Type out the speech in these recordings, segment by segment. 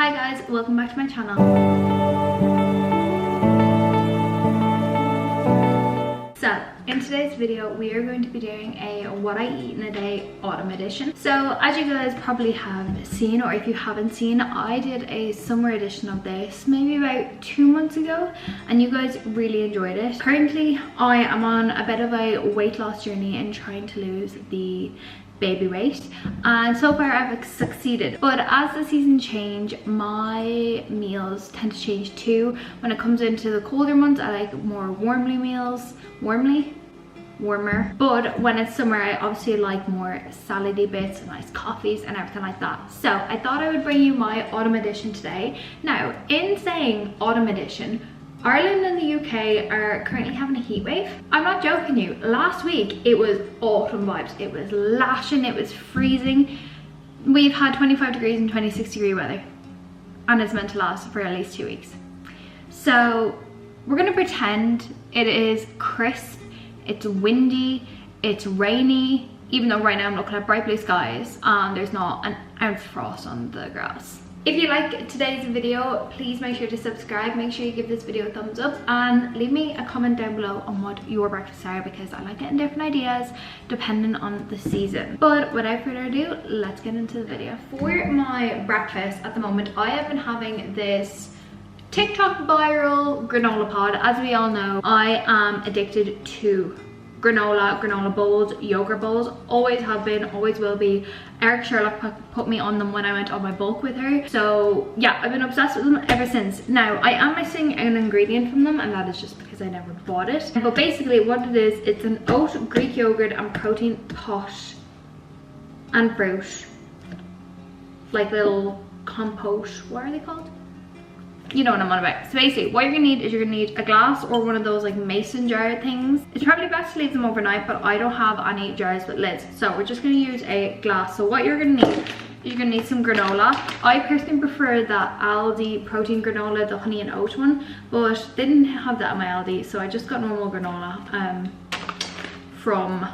Hi guys, welcome back to my channel. So in today's video we are going to be doing a what I eat in a day autumn edition. So as you guys probably have seen, or if you haven't seen, I did a summer edition of this maybe about 2 months ago and you guys really enjoyed it. Currently I am on a bit of a weight loss journey and trying to lose the baby weight, and so far I've succeeded, but as the season change my meals tend to change too. When it comes into the colder months I like more warmer, but when it's summer I obviously like more salady bits and nice coffees and everything like that. So I thought I would bring you my autumn edition today. Now in saying autumn edition, Ireland and the UK are currently having a heat wave. I'm not joking you. Last week it was autumn vibes. It was lashing, it was freezing. We've had 25 degrees and 26 degree weather and it's meant to last for at least 2 weeks. So we're gonna pretend it is crisp, it's windy, it's rainy, even though right now I'm looking at bright blue skies and there's not an ounce of frost on the grass. If you like today's video, please make sure to subscribe, make sure you give this video a thumbs up and leave me a comment down below on what your breakfasts are, because I like getting different ideas depending on the season. But without further ado, let's get into the video. For my breakfast at the moment, I have been having this TikTok viral granola pod. As we all know, I am addicted to granola bowls, yogurt bowls. Always have been, always will be. Eric Sherlock put me on them when I went on my bulk with her. So yeah, I've been obsessed with them ever since. Now I am missing an ingredient from them and that is just because I never bought it. But basically what it is, it's an oat, Greek yogurt and protein pot and fruit. Like little compote, what are they called? You know what I'm on about. So basically what you're gonna need is you're gonna need a glass or one of those like mason jar things. It's probably best to leave them overnight, but I don't have any jars with lids, so we're just gonna use a glass. So what you're gonna need is you're gonna need some granola. I personally prefer the Aldi protein granola, the honey and oat one, but they didn't have that at my Aldi, so I just got normal granola from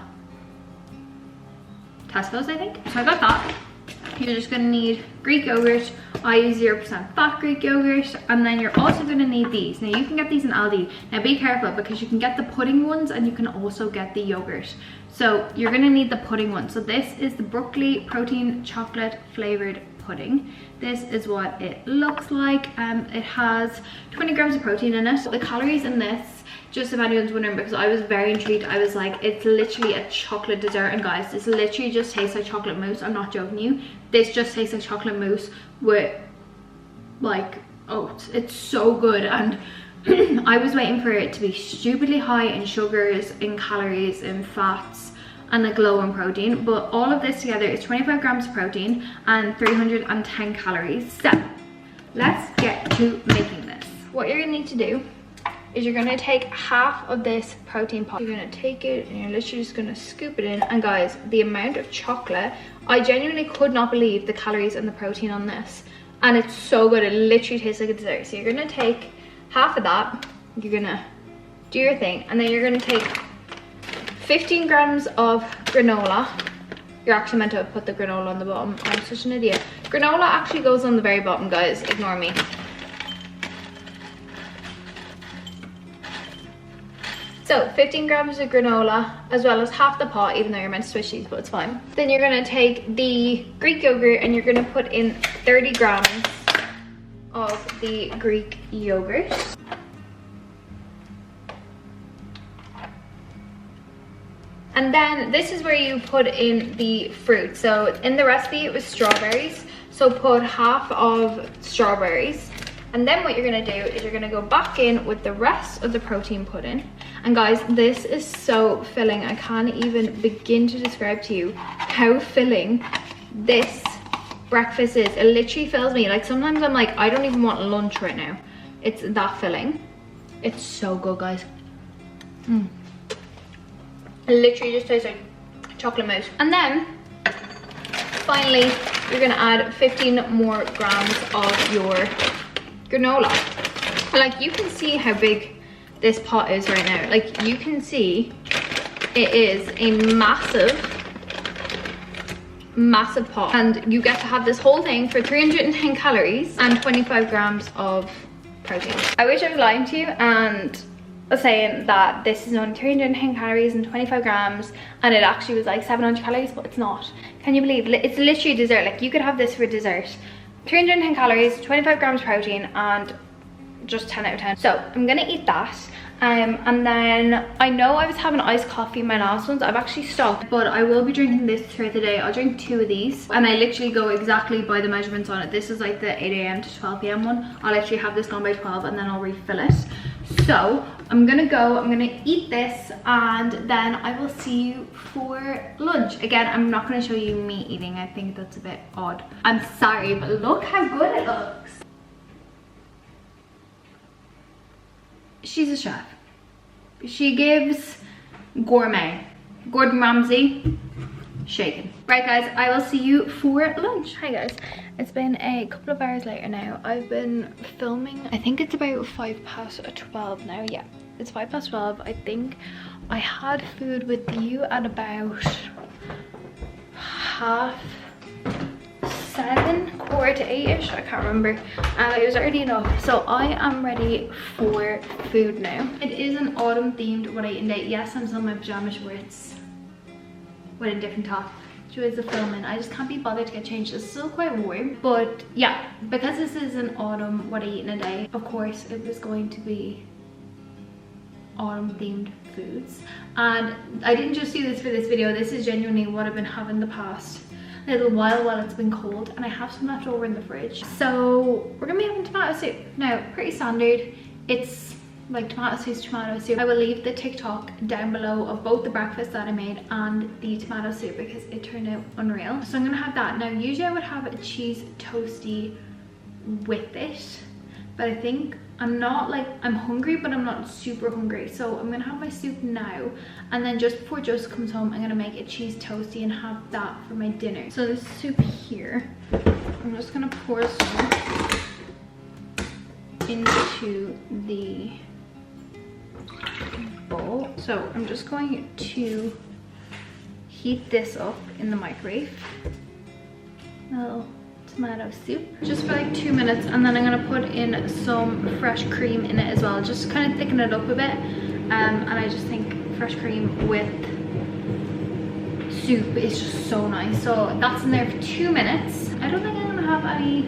Tesco's, I think. So I got that. You're just gonna need Greek yogurt. I use 0% fat Greek yogurt, and then you're also gonna need these. Now you can get these in Aldi. Now be careful because you can get the pudding ones and you can also get the yogurt. So you're gonna need the pudding one. So this is the broccoli protein chocolate flavored pudding. This is what it looks like. It has 20 grams of protein in it. The calories in this, just if anyone's wondering, because I was very intrigued, I was like, it's literally a chocolate dessert, and guys, this literally just tastes like chocolate mousse. I'm not joking you. This just tastes like chocolate mousse with like oats. It's so good, and I was waiting for it to be stupidly high in sugars, in calories, in fats, and like low in protein, but all of this together is 25 grams of protein and 310 calories. So let's get to making this. What you're gonna need to do is you're gonna take half of this protein pot. You're gonna take it and you're literally just gonna scoop it in. And guys, the amount of chocolate, I genuinely could not believe the calories and the protein on this. And it's so good, it literally tastes like a dessert. So you're gonna take half of that, you're gonna do your thing, and then you're gonna take 15 grams of granola. You're actually meant to put the granola on the bottom. I'm such an idiot. Granola actually goes on the very bottom, guys, ignore me. So 15 grams of granola, as well as half the pot, even though you're meant to switch these, but it's fine. Then you're gonna take the Greek yogurt and you're gonna put in 30 grams of the Greek yogurt. And then this is where you put in the fruit. So in the recipe it was strawberries, so put half of strawberries. And then what you're gonna do is you're gonna go back in with the rest of the protein pudding. And guys, this is so filling. I can't even begin to describe to you how filling this breakfast is. It literally fills me. Like sometimes I'm like, I don't even want lunch right now. It's that filling. It's so good, guys. It literally just tastes like chocolate mousse. And then finally, you're gonna add 15 more grams of your granola. Like you can see how big this pot is right now. Like you can see it is a massive massive pot, and you get to have this whole thing for 310 calories and 25 grams of protein. I wish I was lying to you and saying that this is only 310 calories and 25 grams and it actually was like 700 calories, but it's not. Can you believe it's literally dessert? Like, you could have this for dessert. 310 calories, 25 grams protein, and just 10 out of 10. So I'm gonna eat that. And then I know I was having iced coffee in my last ones. I've actually stopped, but I will be drinking this throughout the day. I'll drink 2 of these, and I literally go exactly by the measurements on it. This is like the 8 AM to 12 PM one. I'll literally have this gone by 12 and then I'll refill it. So I'm gonna eat this, and then I will see you for lunch. Again, I'm not gonna show you me eating. I think that's a bit odd. I'm sorry, but look how good it looks. She's a chef. She gives gourmet. Gordon Ramsay, shaken. Right guys, I will see you for lunch. Hi guys, it's been a couple of hours later now. I've been filming, I think it's about 12 now. Yeah, it's 12. I think I had food with you at about 7:30, 8ish. I can't remember. It was early enough, so I am ready for food now. It is an autumn themed what I eat day. Yes, I'm still in my pajama shorts with a different top. Enjoys the filming. I just can't be bothered to get changed. It's still quite warm, but yeah, because this is an autumn what I eat in a day, of course it was going to be autumn themed foods. And I didn't just do this for this video. This is genuinely what I've been having the past little while it's been cold, and I have some left over in the fridge. So we're gonna be having tomato soup. Now, pretty standard. It's like tomato soup. I will leave the TikTok down below of both the breakfast that I made and the tomato soup because it turned out unreal. So I'm gonna have that. Now, usually I would have a cheese toasty with it, but I think I'm hungry, but I'm not super hungry. So I'm gonna have my soup now, and then just before Joseph comes home, I'm gonna make a cheese toasty and have that for my dinner. So this soup here, I'm just gonna pour some into the bowl. So I'm just going to heat this up in the microwave. Little tomato soup, just for like 2 minutes, and then I'm gonna put in some fresh cream in it as well, just kind of thicken it up a bit. And I just think fresh cream with soup is just so nice. So that's in there for 2 minutes. I don't think I'm gonna have any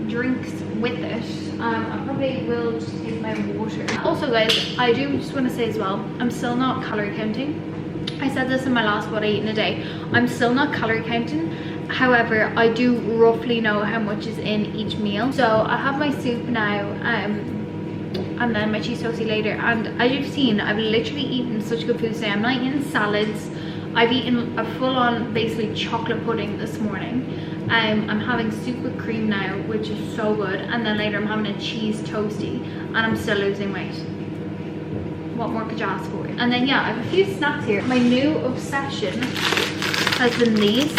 drinks with it. I probably will just take my water. Also guys, I do just want to say as well, I'm still not calorie counting. I said this in my last what I eat in a day. I'm still not calorie counting. However, I do roughly know how much is in each meal. So I have my soup now, and then my cheese toasty later. And as you've seen, I've literally eaten such good food today. I'm not eating salads. I've eaten a full-on basically chocolate pudding this morning. I'm having soup with cream now, which is so good. And then later I'm having a cheese toasty, and I'm still losing weight. What more could you ask for? And then yeah, I have a few snacks here. My new obsession has been these.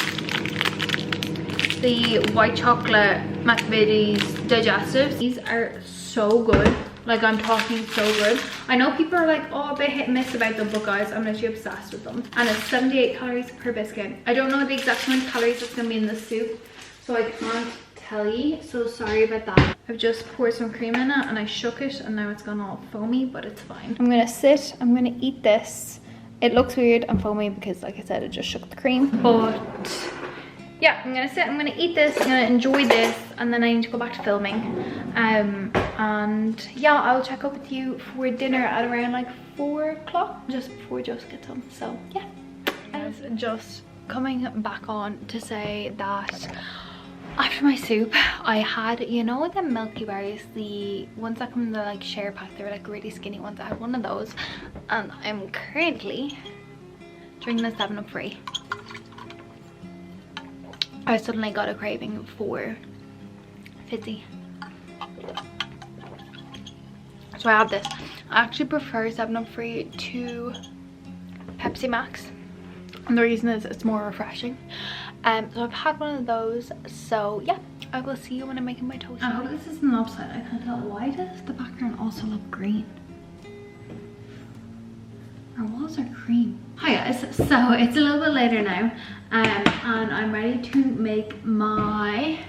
The white chocolate McVitie's digestives. These are so good. Like, I'm talking so good. I know people are like, oh, a bit hit and miss about them, but guys, I'm literally obsessed with them. And it's 78 calories per biscuit. I don't know the exact amount of calories that's gonna be in the soup, so I can't tell you. So sorry about that. I've just poured some cream in it and I shook it, and now it's gone all foamy, but it's fine. I'm gonna sit, I'm gonna eat this. It looks weird and foamy because, like I said, it just shook the cream, but yeah, I'm gonna sit, I'm gonna eat this, I'm gonna enjoy this, and then I need to go back to filming. And yeah, I'll check up with you for dinner at around like 4 o'clock, just before Joseph gets home. So yeah, I was just coming back on to say that after my soup, I had, you know, the Milky Berries, the ones that come in the like share pack. They were like really skinny ones. I had one of those, and I'm currently drinking the 7-Up free. I suddenly got a craving for fizzy, so I had this. I actually prefer 7-Up free to Pepsi Max, and the reason is it's more refreshing. So I've had one of those. So yeah, I will see you when I'm making my toast. I hope this isn't upside. I can't tell. Why does the background also look green? Or what? waffles are cream. Hi guys, so it's a little bit later now, and I'm ready to make my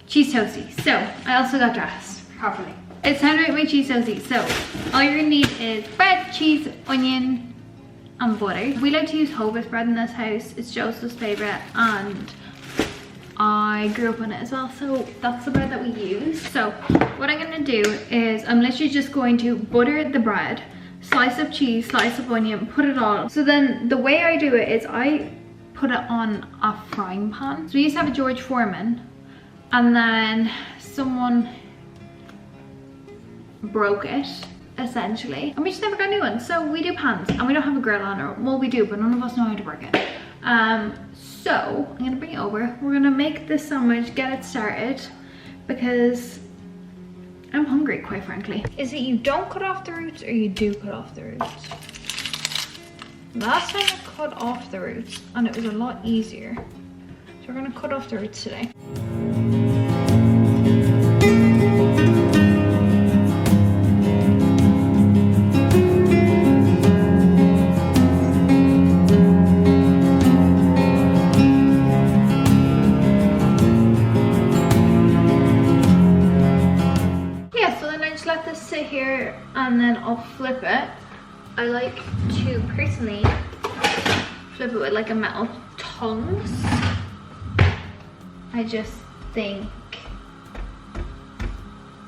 cheese toasty. So I also got dressed properly. It's time to make my cheese toasty. So all you're gonna need is bread, cheese, onion, and butter. We like to use whole wheat bread in this house. It's Joseph's favorite, and I grew up on it as well, so that's the bread that we use. So what I'm gonna do is I'm literally just going to butter the bread, slice up cheese, slice up onion, put it all. So then the way I do it is I put it on a frying pan. So we used to have a George Foreman, and then someone broke it essentially, and we just never got a new one. So we do pans, and we don't have a grill on, or well, we do, but none of us know how to work it. So I'm gonna bring it over. We're gonna make this sandwich, get it started, because I'm hungry, quite frankly. Is it you don't cut off the roots, or you do cut off the roots? Last time I cut off the roots and it was a lot easier. So we're gonna cut off the roots today. Let this sit here and then I'll flip it. I like to personally flip it with like a metal tongs. I just think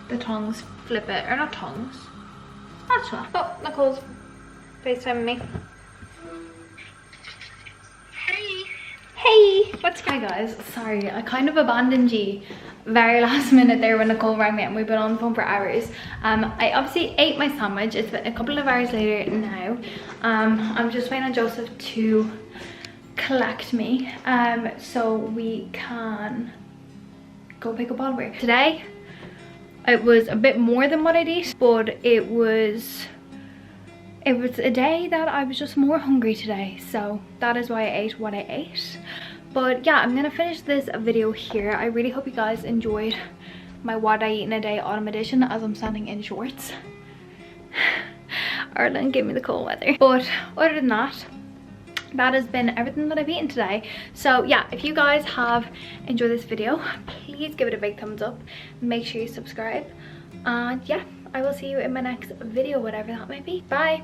the tongs flip it, or not tongs. That's what. Oh, Nicole's FaceTiming me. Hey, what's going on, guys? Sorry, I kind of abandoned you very last minute there when Nicole rang me, and we've been on the phone for hours. I obviously ate my sandwich. It's been a couple of hours later now. I'm just waiting on Joseph to collect me so we can go pick up Oliver. Today it was a bit more than what I'd eat, but it was a day that I was just more hungry today, so that is why I ate what I ate. But yeah, I'm gonna finish this video here. I really hope you guys enjoyed my what I eat in a day autumn edition, as I'm standing in shorts. Ireland gave me the cold weather. But other than that, that has been everything that I've eaten today. So yeah, if you guys have enjoyed this video, please give it a big thumbs up. Make sure you subscribe, and yeah, I will see you in my next video, whatever that may be. Bye.